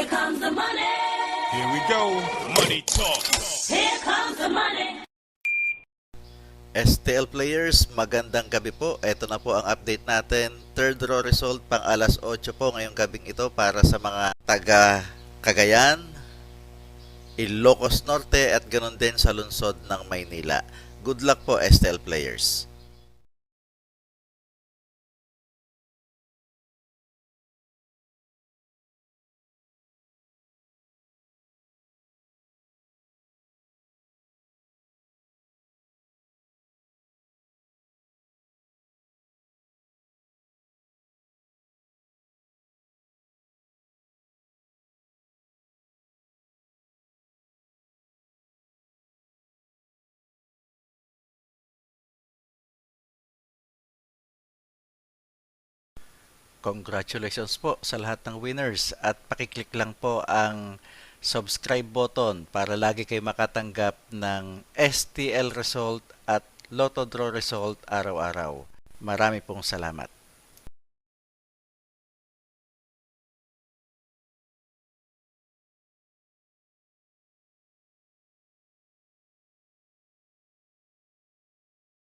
Here comes the money. Here we go. Money talk. Here comes the money. STL players, magandang gabi po. Ito na po ang update natin. Third draw result pang alas 8 po ngayong gabing ito para sa mga taga Cagayan, Ilocos Norte at ganoon din sa lungsod ng Maynila. Good luck po STL players. Congratulations po sa lahat ng winners at pakiclick lang po ang subscribe button para lagi kayo makatanggap ng STL result at Lotto Draw result araw-araw. Marami pong salamat.